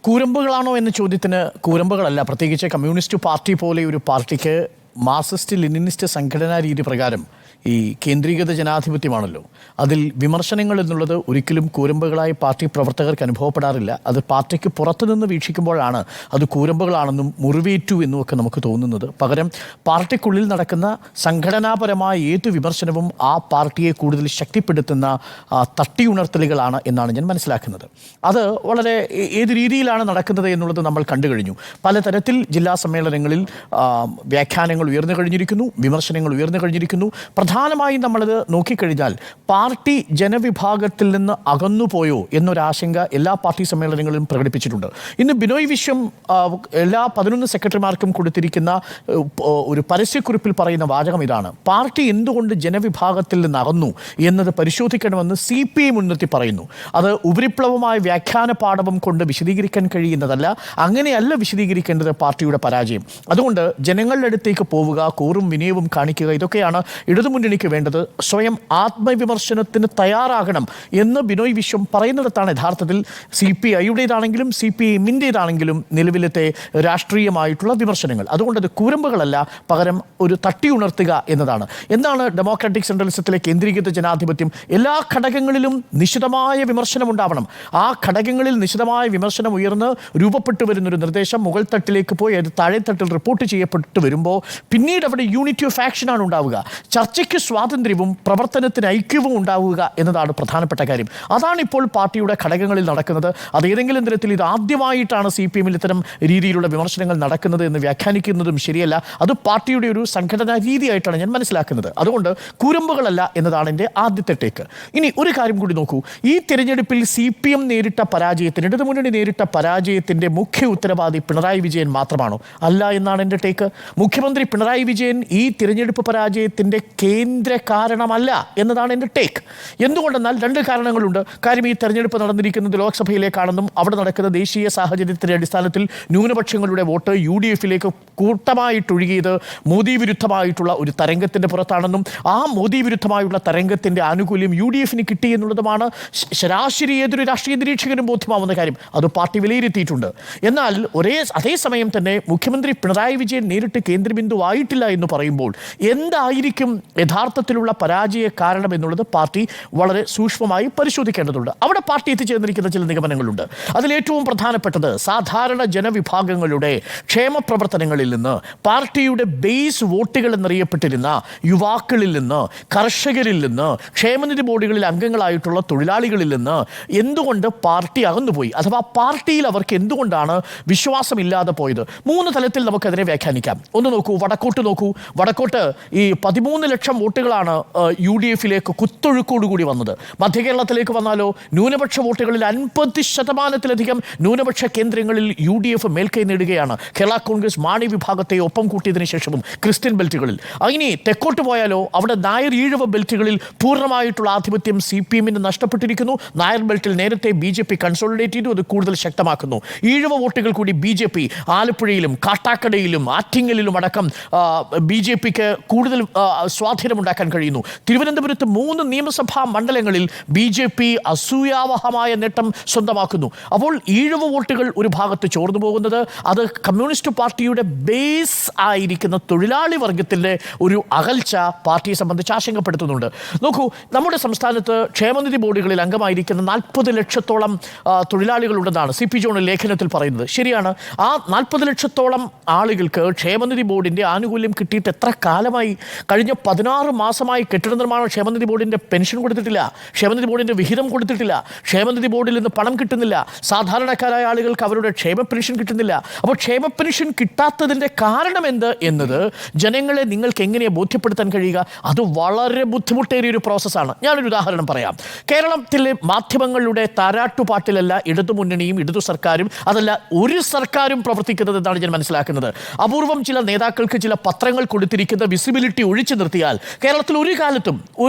കൂരമ്പുകളാണോ എന്ന ചോദ്യത്തിന് കൂരമ്പുകളല്ല. പ്രത്യേകിച്ച് കമ്മ്യൂണിസ്റ്റ് പാർട്ടി പോലെ ഒരു പാർട്ടിക്ക് മാർക്സിസ്റ്റ് ലെനിനിസ്റ്റ് സംഘടനാ രീതി പ്രകാരം ഈ കേന്ദ്രീകൃത ജനാധിപത്യമാണല്ലോ. അതിൽ വിമർശനങ്ങൾ എന്നുള്ളത് ഒരിക്കലും കൂരമ്പുകളായി പാർട്ടി പ്രവർത്തകർക്ക് അനുഭവപ്പെടാറില്ല. അത് പാർട്ടിക്ക് പുറത്തുനിന്ന് വീക്ഷിക്കുമ്പോഴാണ് അത് കൂരമ്പുകളാണെന്നും മുറിവേറ്റു എന്നുമൊക്കെ നമുക്ക് തോന്നുന്നത്. പകരം പാർട്ടിക്കുള്ളിൽ നടക്കുന്ന സംഘടനാപരമായ ഏത് വിമർശനവും ആ പാർട്ടിയെ കൂടുതൽ ശക്തിപ്പെടുത്തുന്ന തട്ടിയുണർത്തലുകളാണ് എന്നാണ് ഞാൻ മനസ്സിലാക്കുന്നത്. അത് വളരെ ഏത് രീതിയിലാണ് നടക്കുന്നത് എന്നുള്ളത് നമ്മൾ കണ്ടു കഴിഞ്ഞു. പലതരത്തിൽ ജില്ലാ സമ്മേളനങ്ങളിൽ വ്യാഖ്യാനങ്ങൾ ഉയർന്നു കഴിഞ്ഞിരിക്കുന്നു, വിമർശനങ്ങൾ ഉയർന്നു കഴിഞ്ഞിരിക്കുന്നു. പ്രധാനമായും നമ്മളത് നോക്കിക്കഴിഞ്ഞാൽ പാർട്ടി ജനവിഭാഗത്തിൽ നിന്ന് അകന്നുപോയോ എന്നൊരാശങ്ക എല്ലാ പാർട്ടി സമ്മേളനങ്ങളിലും പ്രകടിപ്പിച്ചിട്ടുണ്ട്. ഇന്ന് ബിനോയ് വിശ്വം എല്ലാ 11 സെക്രട്ടറിമാർക്കും കൊടുത്തിരിക്കുന്ന ഒരു പരസ്യക്കുറിപ്പിൽ പറയുന്ന വാചകം ഇതാണ്: പാർട്ടി എന്തുകൊണ്ട് ജനവിഭാഗത്തിൽ നിന്ന് അകന്നു എന്നത് പരിശോധിക്കണമെന്ന് CPI മുൻനിർത്തി പറയുന്നു. അത് ഉപരിപ്ലവമായ വ്യാഖ്യാന പാഠവും കൊണ്ട് വിശദീകരിക്കാൻ കഴിയുന്നതല്ല. അങ്ങനെയല്ല വിശദീകരിക്കേണ്ടത് പാർട്ടിയുടെ പരാജയം. അതുകൊണ്ട് ജനങ്ങളുടെ അടുത്തേക്ക് പോവുക, കൂറും വിനയവും കാണിക്കുക, ഇതൊക്കെയാണ് ഇടതുമുന്നണിക്ക് വേണ്ടത്. സ്വയം ആത്മവിമർശനത്തിന് തയ്യാറാകണം എന്ന് ബിനോയ് വിശ്വം പറയുന്നിടത്താണ് യഥാർത്ഥത്തിൽ CPIയുടേതാണെങ്കിലും CPIഎമ്മിൻ്റേതാണെങ്കിലും നിലവിലത്തെ രാഷ്ട്രീയമായിട്ടുള്ള വിമർശനങ്ങൾ. അതുകൊണ്ടത് കൂരമ്പുകളല്ല, പകരം ഒരു തട്ടിയുണർത്തുക എന്നതാണ്. എന്താണ് ഡെമോക്രാറ്റിക് സെൻട്രലിസത്തിലെ കേന്ദ്രീകൃത ജനാധിപത്യം? എല്ലാ ഘടകങ്ങളിലും നിശിതമായ വിമർശനം ഉണ്ടാവണം. ആ ഘടകങ്ങളിൽ നിശിതമായ വിമർശനം ഉയർന്ന് രൂപപ്പെട്ടു വരുന്നൊരു നിർദ്ദേശം മുകൾ തട്ടിലേക്ക് പോയി അത് താഴെത്തട്ടിൽ റിപ്പോർട്ട് ചെയ്യപ്പെട്ടു വരുമ്പോൾ പിന്നീട് അവിടെ യൂണിറ്റി ഓഫ് ആക്ഷനാണ് ഉണ്ടാവുക. ചർച്ചയ്ക്ക് സ്വാതന്ത്ര്യവും പ്രവർത്തനത്തിന് ഐക്യവും ഉണ്ടാവുക എന്നതാണ് പ്രധാനപ്പെട്ട കാര്യം. അതാണ് ഇപ്പോൾ പാർട്ടിയുടെ ഘടകങ്ങളിൽ നടക്കുന്നത്. അത് ഏതെങ്കിലും തരത്തിൽ ഇത് ആദ്യമായിട്ടാണ് CPMൽ ഇത്തരം രീതിയിലുള്ള വിമർശനങ്ങൾ നടക്കുന്നത് എന്ന് വ്യാഖ്യാനിക്കുന്നതും ശരിയല്ല. അത് പാർട്ടിയുടെ ഒരു സംഘടനാ രീതിയായിട്ടാണ് ഞാൻ മനസ്സിലാക്കുന്നത്. അതുകൊണ്ട് കൂരമ്പുകളല്ല എന്നതാണ് എൻ്റെ ആദ്യത്തെ ടേക്ക്. ഇനി ഒരു കാര്യം കൂടി നോക്കൂ. ഈ തിരഞ്ഞെടുപ്പിൽ CPM നേരിട്ട പരാജയത്തിന്, ഇടതുമുന്നണി നേരിട്ട പരാജയത്തിൻ്റെ മുഖ്യ ഉത്തരവാദി പിണറായി വിജയൻ മാത്രമാണോ? അല്ല എന്നാണ് എൻ്റെ ടേക്ക്. മുഖ്യമന്ത്രി പിണറായി വിജയൻ ഈ തിരഞ്ഞെടുപ്പ് പരാജയത്തിൻ്റെ കേന്ദ്ര കാരണമല്ല എന്നതാണ് എൻ്റെ ടേക്ക്. എന്തുകൊണ്ടെന്നാൽ 2 കാരണങ്ങളുണ്ട്. കാര്യം ഈ തെരഞ്ഞെടുപ്പ് നടന്നിരിക്കുന്നത് ലോക്സഭയിലേക്കാണെന്നും അവിടെ നടക്കുന്ന ദേശീയ സാഹചര്യത്തിൻ്റെ അടിസ്ഥാനത്തിൽ ന്യൂനപക്ഷങ്ങളുടെ വോട്ട് UDFലേക്ക് കൂട്ടമായിട്ടൊഴുകിയത് മോദി വിരുദ്ധമായിട്ടുള്ള ഒരു തരംഗത്തിൻ്റെ പുറത്താണെന്നും ആ മോദി വിരുദ്ധമായുള്ള തരംഗത്തിൻ്റെ ആനുകൂല്യം UDFന് കിട്ടി എന്നുള്ളതുമാണ് ശരാശരി ഏതൊരു രാഷ്ട്രീയ നിരീക്ഷകനും ബോധ്യമാവുന്ന കാര്യം. അത് പാർട്ടി വിലയിരുത്തിയിട്ടുണ്ട്. എന്നാൽ അതേസമയം തന്നെ മുഖ്യമന്ത്രി പിണറായി വിജയൻ നേരിട്ട് കേന്ദ്രബിന്ദുവായിട്ടില്ല എന്ന് പറയുമ്പോൾ എന്തായിരിക്കും യഥാർത്ഥത്തിലുള്ള പരാജയ കാരണം എന്നുള്ളത് പാർട്ടി വളരെ സൂക്ഷ്മമായി പരിശോധിക്കേണ്ടതുണ്ട്. അവിടെ പാർട്ടി എത്തിച്ചേർന്നിരിക്കുന്ന ചില നിഗമനങ്ങളുണ്ട്. അതിലേറ്റവും പ്രധാനപ്പെട്ടത് സാധാരണ ജനവിഭാഗങ്ങളുടെ ക്ഷേമ പ്രവർത്തനങ്ങളിൽ നിന്ന്, പാർട്ടിയുടെ ബേസ് വോട്ടുകൾ എന്നറിയപ്പെട്ടിരുന്ന യുവാക്കളിൽ നിന്ന്, കർഷകരിൽ നിന്ന്, ക്ഷേമനിധി ബോർഡുകളിൽ അംഗങ്ങളായിട്ടുള്ള തൊഴിലാളികളിൽ നിന്ന് എന്തുകൊണ്ട് പാർട്ടി അകന്നുപോയി, അഥവാ പാർട്ടിയിൽ അവർക്ക് എന്തുകൊണ്ടാണ് വിശ്വാസമില്ലാതെ പോയത്? 3 തലത്തിൽ നമുക്കതിനെ വ്യാഖ്യാനിക്കാം. ഒന്ന് നോക്കൂ, വടക്കോട്ട് നോക്കൂ. വടക്കോട്ട് ഈ 13 ലക്ഷം വോട്ടുകളാണ് UDFലേക്ക് കുത്തൊഴുക്കോടുകൂടി വന്നത്. മധ്യകേരളത്തിലേക്ക് വന്നാലോ ന്യൂനപക്ഷ വോട്ടുകളിൽ 50% ന്യൂനപക്ഷ കേന്ദ്രങ്ങളിൽ UDF മേൽക്കൈ നേടുകയാണ്. കേരള കോൺഗ്രസ് മാണി വിഭാഗത്തെ ഒപ്പം കൂട്ടിയതിനു ശേഷവും ക്രിസ്ത്യൻ ബെൽറ്റുകളിൽ. ഇനി തെക്കോട്ട് പോയാലോ അവിടെ നായർ ഈഴവ ബെൽറ്റുകളിൽ പൂർണ്ണമായിട്ടുള്ള ആധിപത്യം CPMന് നഷ്ടപ്പെട്ടിരിക്കുന്നു. നായർ ബെൽറ്റിൽ നേരത്തെ BJP കൺസോളിഡേറ്റ് ചെയ്തു, അത് കൂടുതൽ ശക്തമാക്കുന്നു. ഈഴവ വോട്ടുകൾ കൂടി BJP ആലപ്പുഴയിലും കാട്ടാക്കടയിലും ആറ്റിങ്ങലിലും അടക്കം BJPക്ക് കൂടുതൽ സ്വാധീനമുണ്ടാക്കാൻ കഴിയുന്നു. തിരുവനന്തപുരത്ത് 3 നിയമസഭാ മണ്ഡലങ്ങളിൽ BJP അസൂയാവഹമായ നേട്ടം സ്വന്തമാക്കുന്നു. അപ്പോൾ ഈഴവ വോട്ടുകൾ ഒരു ഭാഗത്ത് ചോർന്നു പോകുന്നത് അത് കമ്മ്യൂണിസ്റ്റ് പാർട്ടിയുടെ ബേസ് ആയിരിക്കുന്ന തൊഴിലാളി വർഗത്തിൻ്റെ ഒരു അകൽച്ച പാർട്ടിയെ സംബന്ധിച്ച് ആശങ്കപ്പെടുത്തുന്നുണ്ട്. നോക്കൂ, നമ്മുടെ സംസ്ഥാനത്ത് ക്ഷേമനിധി ബോർഡുകളിൽ അംഗമായിരിക്കുന്ന 40 ലക്ഷത്തോളം തൊഴിലാളികളുണ്ടെന്നാണ് CP ജോൺ ലേഖനത്തിൽ പറയുന്നത്. ശരിയാണ്. ആ 40 ലക്ഷത്തോളം ആളുകൾക്ക് ക്ഷേമനിധി ബോർഡിൻ്റെ ആനുകൂല്യം കിട്ടിയിട്ട് എത്ര കാലമായി? കഴിഞ്ഞ 16 മാസമായി കെട്ടിട നിർമ്മാണ ക്ഷേമനിധി ബോർഡിൻ്റെ പെൻഷൻ കൊടുത്തിട്ടില്ല, ക്ഷേമനിധി ബോർഡിൻ്റെ വിഹിതം കൊടുത്തിട്ടില്ല, ക്ഷേമനിധി ബോർഡിൽ നിന്ന് പണം കിട്ടുന്നില്ല, സാധാരണക്കാരായ ആളുകൾക്ക് അവരുടെ ക്ഷേമ പെൻഷൻ കിട്ടുന്നില്ല. അപ്പോൾ ക്ഷേമ പെൻഷൻ കിട്ടാത്തതിൻ്റെ കാരണം എന്ത് എന്നത് ജനങ്ങളെ നിങ്ങൾക്ക് എങ്ങനെയാണ് ബോധ്യപ്പെടുത്താൻ കഴിയുക? അത് വളരെ ബുദ്ധിമുട്ടേറിയൊരു പ്രോസസ്സാണ്. ഞാനൊരു ഉദാഹരണം പറയാം. കേരളത്തിലെ മാധ്യമങ്ങളുടെ താരാട്ടുപാട്ടിലല്ല ഇടതുമുന്നണിയും ഇടതു സർക്കാരും, അതല്ല ഒരു സർക്കാരും പ്രവർത്തിക്കുന്നത് എന്നാണ് ഞാൻ മനസ്സിലാക്കുന്നത്. അപൂർവം ചില നേതാക്കൾക്ക് ചില പത്രങ്ങൾ കൊടുത്തിരിക്കുന്ന വിസിബിലിറ്റി ഒഴിച്ചു നിർത്തിയാൽ കേരളത്തിൽ ഒരു കാലത്തും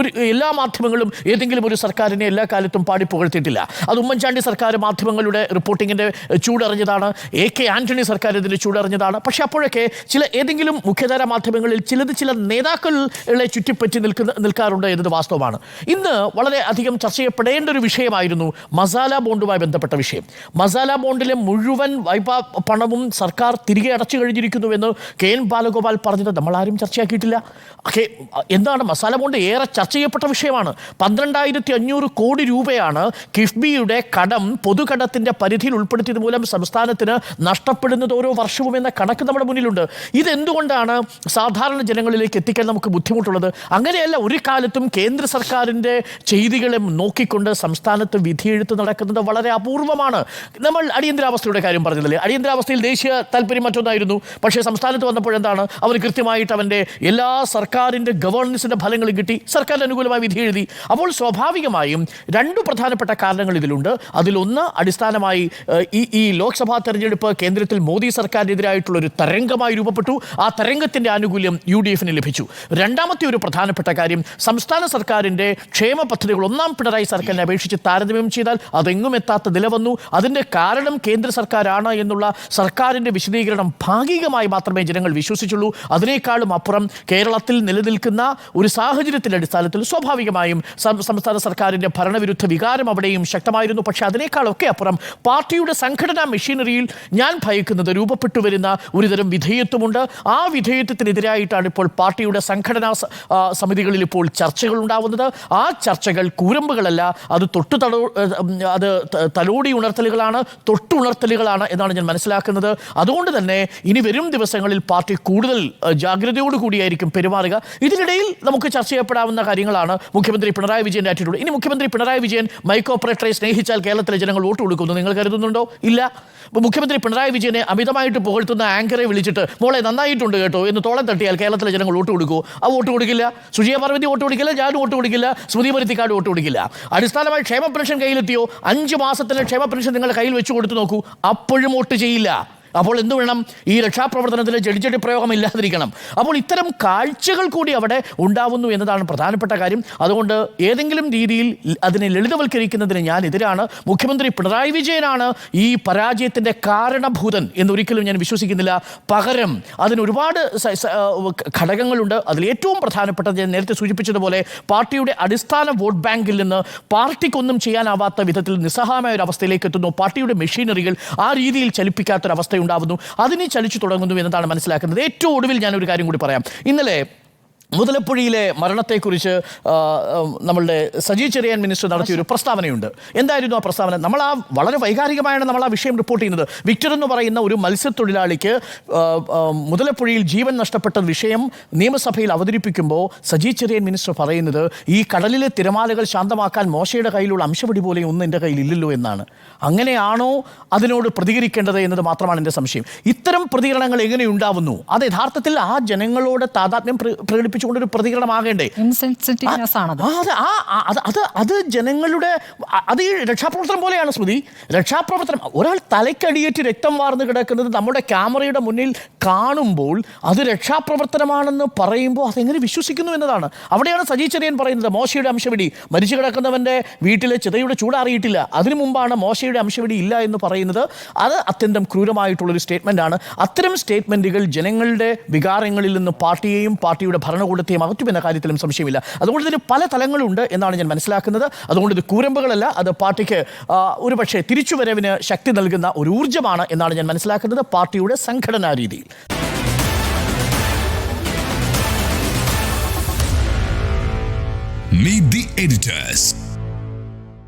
എല്ലാ മാധ്യമങ്ങളും ഏതെങ്കിലും ഒരു സർക്കാരിനെ എല്ലാ കാലത്തും പാടി പുകഴ്ത്തിയിട്ടില്ല. അത് ഉമ്മൻചാണ്ടി സർക്കാർ മാധ്യമങ്ങളുടെ റിപ്പോർട്ടിങ്ങിൻ്റെ ചൂടറിഞ്ഞതാണ്, AK ആന്റണി സർക്കാർ ഇതിൻ്റെ ചൂടറിഞ്ഞതാണ്. പക്ഷേ അപ്പോഴൊക്കെ ഏതെങ്കിലും മുഖ്യധാര മാധ്യമങ്ങളിൽ ചില നേതാക്കളെ ചുറ്റിപ്പറ്റി നിൽക്കാറുണ്ട് എന്നത് വാസ്തവമാണ്. ഇന്ന് വളരെ അധികം ചർച്ച ചെയ്യപ്പെടേണ്ട ഒരു വിഷയമായിരുന്നു മസാല ബോണ്ടുമായി ബന്ധപ്പെട്ട വിഷയം. മസാല ബോണ്ടിലെ മുഴുവൻ വായ്പാ പണവും സർക്കാർ തിരികെ അടച്ചു കഴിഞ്ഞിരിക്കുന്നുവെന്ന് KN ബാലഗോപാൽ പറഞ്ഞത് നമ്മളാരും ചർച്ചയാക്കിയിട്ടില്ല. എന്താണ് മസാല ബോണ്ട്? ഏറെ ചർച്ച ചെയ്യപ്പെട്ട വിഷയമാണ്. 12,500 കോടി രൂപയാണ് കിഫ്ബിയുടെ കടം പൊതുകടത്തിൻ്റെ പരിധിയിൽ ഉൾപ്പെടുത്തിയത് മൂലം സംസ്ഥാനത്തിന് നഷ്ടപ്പെടുന്നത് ഓരോ വർഷവും എന്ന കണക്ക് നമ്മുടെ മുന്നിലുണ്ട്. ഇതെന്തുകൊണ്ടാണ് സാധാരണ ജനങ്ങളിലേക്ക് എത്തിക്കാൻ നമുക്ക് ബുദ്ധിമുട്ടുള്ളത്? അങ്ങനെയല്ല, ഒരു കാലത്തും കേന്ദ്ര സർക്കാരിൻ്റെ ചെയ്തികളെ നോക്കിക്കൊണ്ട് സംസ്ഥാനത്ത് വിധിയെഴുത്ത് നടക്കുന്നത് വളരെ അപൂർവമാണ്. നമ്മൾ അടിയന്തരാവസ്ഥയുടെ കാര്യം പറഞ്ഞതല്ലേ, അടിയന്തരാവസ്ഥയിൽ ദേശീയ താല്പര്യം മറ്റൊന്നായിരുന്നു. പക്ഷേ സംസ്ഥാനത്ത് വന്നപ്പോഴെന്താണ്, അവർ കൃത്യമായിട്ട് അവൻ്റെ എല്ലാ സർക്കാരിൻ്റെ ഗവേണൻസിൻ്റെ ഫലങ്ങളും കിട്ടി, സർക്കാരിന് അനുകൂലമായി വിധി എഴുതി. അപ്പോൾ സ്വാഭാവികമായും രണ്ട് പ്രധാനപ്പെട്ട കാരണങ്ങൾ ഇതിലുണ്ട്. അതിലൊന്ന് അടിസ്ഥാനമായി ഈ ലോക്സഭാ തെരഞ്ഞെടുപ്പ് കേന്ദ്രത്തിൽ മോദി സർക്കാരിനെതിരായിട്ടുള്ളൊരു തരംഗമായി രൂപപ്പെട്ടു. ആ തരംഗത്തിൻ്റെ ആനുകൂല്യം UDF-ന് ലഭിച്ചു. രണ്ടാമത്തെ ഒരു പ്രധാനപ്പെട്ട കാര്യം, സംസ്ഥാന സർക്കാരിൻ്റെ ക്ഷേമ പദ്ധതികൾ ഒന്നാം പിണറായി സർക്കാരിനെ അപേക്ഷിച്ച് താരതമ്യം ചെയ്താൽ അതെങ്ങും എത്താത്ത നില വന്നു. അതിൻ്റെ കാരണം കേന്ദ്ര സർക്കാരാണ് എന്നുള്ള സർക്കാരിൻ്റെ വിശദീകരണം ഭാഗികമായി മാത്രമേ ജനങ്ങൾ വിശ്വസിച്ചുള്ളൂ. അതിനേക്കാളും അപ്പുറം കേരളത്തിൽ നിലനിൽക്കുന്ന ഒരു സാഹചര്യത്തിൻ്റെ അടിസ്ഥാനത്തിൽ സ്വാഭാവികമായും സംസ്ഥാന സർക്കാരിൻ്റെ ഭരണവിരുദ്ധ വികാരം അവിടെയും ശക്തമായിരുന്നു. പക്ഷേ അതിനേക്കാളൊക്കെ അപ്പുറം പാർട്ടിയുടെ സംഘടനാ മെഷീനറിയിൽ ഞാൻ ഭയക്കുന്നത് രൂപപ്പെട്ടു വരുന്ന ഒരുതരം വിധേയത്വമുണ്ട്. ആ വിധേയത്വത്തിനെതിരായിട്ടാണ് ഇപ്പോൾ പാർട്ടിയുടെ സംഘടനാ സമിതികളിൽ ഇപ്പോൾ ചർച്ചകൾ ഉണ്ടാവുന്നത്. ആ ചർച്ചകൾ കൂരമ്പുകളല്ല, അത് തലോടി ഉണർത്തലുകളാണ്, തൊട്ടുണർത്തലുകളാണ് എന്നാണ് ഞാൻ മനസ്സിലാക്കുന്നത്. അതുകൊണ്ട് തന്നെ ഇനി വരും ദിവസങ്ങളിൽ പാർട്ടി കൂടുതൽ ജാഗ്രതയോടുകൂടിയായിരിക്കും പെരുമാറുക. ഇതിനിടയിൽ നമുക്ക് ചർച്ച ചെയ്യപ്പെടാവുന്ന കാര്യങ്ങളാണ് മുഖ്യമന്ത്രി പിണറായി വിജയൻ്റെ ആറ്റിറ്റ്യൂഡ്. ഇനി മുഖ്യമന്ത്രി പിണറായി വിജയൻ മൈക്ക് ഓപ്പറേറ്ററെ സ്നേഹിച്ചാൽ കേരളത്തിലെ ജനങ്ങൾ വോട്ട് കൊടുക്കുമെന്ന് നിങ്ങൾ കരുതുന്നുണ്ടോ? ഇല്ല. മുഖ്യമന്ത്രി പിണറായി വിജയനെ അമിതമായിട്ട് പുകഴ്ത്തുന്ന ആങ്കറെ വിളിച്ചിട്ട് മോളെ നന്നായിട്ടുണ്ട് കേട്ടോ എന്ന് തോളം തട്ടിയാൽ കേരളത്തിലെ ജനങ്ങൾ വോട്ട് കൊടുക്കുമോ? ആ വോട്ട് കൊടുക്കില്ല. സുജിയ പാർവതി വോട്ട് കൊടുക്കില്ല, ഞാൻ വോട്ട് കൊടുക്കില്ല, സ്മൃതി പരുത്തിക്കാട് വോട്ട് കൊടുക്കില്ല. അടിസ്ഥാനമായി ക്ഷേമ പെൻഷൻ കയ്യിലെത്തിയോ? 5 മാസത്തിന് ക്ഷേമ പെൻഷൻ നിങ്ങൾ കയ്യിൽ വെച്ച് കൊടുത്തു നോക്കൂ, അപ്പോഴും വോട്ട് ചെയ്യില്ല. അപ്പോൾ എന്തു വേണം? ഈ രക്ഷാപ്രവർത്തനത്തിൽ ജഡ്ജടി പ്രയോഗം ഇല്ലാതിരിക്കണം. അപ്പോൾ ഇത്തരം കാഴ്ചകൾ കൂടി അവിടെ ഉണ്ടാവുന്നു എന്നതാണ് പ്രധാനപ്പെട്ട കാര്യം. അതുകൊണ്ട് ഏതെങ്കിലും രീതിയിൽ അതിനെ ലളിതവൽക്കരിക്കുന്നതിന് ഞാൻ എതിരാണ്. മുഖ്യമന്ത്രി പിണറായി വിജയനാണ് ഈ പരാജയത്തിൻ്റെ കാരണഭൂതൻ എന്നൊരിക്കലും ഞാൻ വിശ്വസിക്കുന്നില്ല. പകരം അതിനൊരുപാട് ഘടകങ്ങളുണ്ട്. അതിലേറ്റവും പ്രധാനപ്പെട്ടത് ഞാൻ നേരത്തെ സൂചിപ്പിച്ചതുപോലെ പാർട്ടിയുടെ അടിസ്ഥാന വോട്ട് ബാങ്കിൽ നിന്ന് പാർട്ടിക്കൊന്നും ചെയ്യാനാവാത്ത വിധത്തിൽ നിസ്സഹായമായ ഒരു അവസ്ഥയിലേക്ക് എത്തുന്നു. പാർട്ടിയുടെ മെഷീനറികൾ ആ രീതിയിൽ ചലിപ്പിക്കാത്തൊരവസ്ഥ ഉണ്ടാവുന്നു. അതിനെ ചലിച്ചു തുടങ്ങുന്നു എന്നതാണ് മനസ്സിലാക്കുന്നത്. ഏറ്റവും ഒടുവിൽ ഞാനൊരു കാര്യം കൂടി പറയാം. ഇന്നലെ മുതലപ്പുഴയിലെ മരണത്തെക്കുറിച്ച് നമ്മളുടെ സജി ചെറിയാൻ മിനിസ്റ്റർ നടത്തിയൊരു പ്രസ്താവനയുണ്ട്. എന്തായിരുന്നു ആ പ്രസ്താവന? വളരെ വൈകാരികമായാണ് നമ്മൾ ആ വിഷയം റിപ്പോർട്ട് ചെയ്യുന്നത്. വിക്ടർ എന്ന് പറയുന്ന ഒരു മത്സ്യത്തൊഴിലാളിക്ക് മുതലപ്പുഴയിൽ ജീവൻ നഷ്ടപ്പെട്ട വിഷയം നിയമസഭയിൽ അവതരിപ്പിക്കുമ്പോൾ സജി ചെറിയാൻ മിനിസ്റ്റർ പറയുന്നത് ഈ കടലിലെ തിരമാലകൾ ശാന്തമാക്കാൻ മോശയുടെ കയ്യിലുള്ള അംശപടി പോലെ ഒന്നും എൻ്റെ കയ്യിലില്ലല്ലോ എന്നാണ്. അങ്ങനെയാണോ അതിനോട് പ്രതികരിക്കേണ്ടത് എന്നത് മാത്രമാണ് എൻ്റെ സംശയം. ഇത്തരം പ്രതികരണങ്ങൾ എങ്ങനെ ഉണ്ടാവുന്നു? അത് യഥാർത്ഥത്തിൽ ആ ജനങ്ങളോട് താതാത്മ്യം പ്രകടിപ്പിച്ചു കൊണ്ടൊരു പ്രതികരണമാകേണ്ടേ? അത് ജനങ്ങളുടെ അത് ഈ രക്ഷാപ്രവർത്തനം പോലെയാണ് സ്മൃതി. രക്ഷാപ്രവർത്തനം, ഒരാൾ തലയ്ക്കടിയേറ്റ് രക്തം വാർന്ന് കിടക്കുന്നത് നമ്മുടെ ക്യാമറയുടെ മുന്നിൽ കാണുമ്പോൾ അത് രക്ഷാപ്രവർത്തനമാണെന്ന് പറയുമ്പോൾ അതെങ്ങനെ വിശ്വസിക്കുന്നു എന്നതാണ്. അവിടെയാണ് സജി ചെറിയാൻ പറയുന്നത് മോശയുടെ അംശവടി, മരിച്ചു കിടക്കുന്നവൻ്റെ വീട്ടിലെ ചിതയുടെ ചൂടാറിയിട്ടില്ല, അതിനു മുമ്പാണ് മോശയുടെ അംശവടി ഇല്ല എന്ന് പറയുന്നത്. അത് അത്യന്തം ക്രൂരമായിട്ടുള്ളൊരു സ്റ്റേറ്റ്മെൻറ്റാണ്. അത്തരം സ്റ്റേറ്റ്മെൻറ്റുകൾ ജനങ്ങളുടെ വികാരങ്ങളിൽ നിന്ന് പാർട്ടിയെയും പാർട്ടിയുടെ ഭരണകൂടത്തെയും അകറ്റുമെന്ന കാര്യത്തിലും സംശയമില്ല. അതുകൊണ്ട് ഇതിന് പല തലങ്ങളുണ്ട് എന്നാണ് ഞാൻ മനസ്സിലാക്കുന്നത്. അതുകൊണ്ട് ഇത് കൂരമ്പുകളല്ല, അത് പാർട്ടിക്ക് ഒരുപക്ഷെ തിരിച്ചുവരവിന് ശക്തി നൽകുന്ന ഒരു ഊർജ്ജമാണ് എന്നാണ് ഞാൻ മനസ്സിലാക്കുന്നത് പാർട്ടിയുടെ സംഘടനാ രീതിയിൽ. Meet the editors.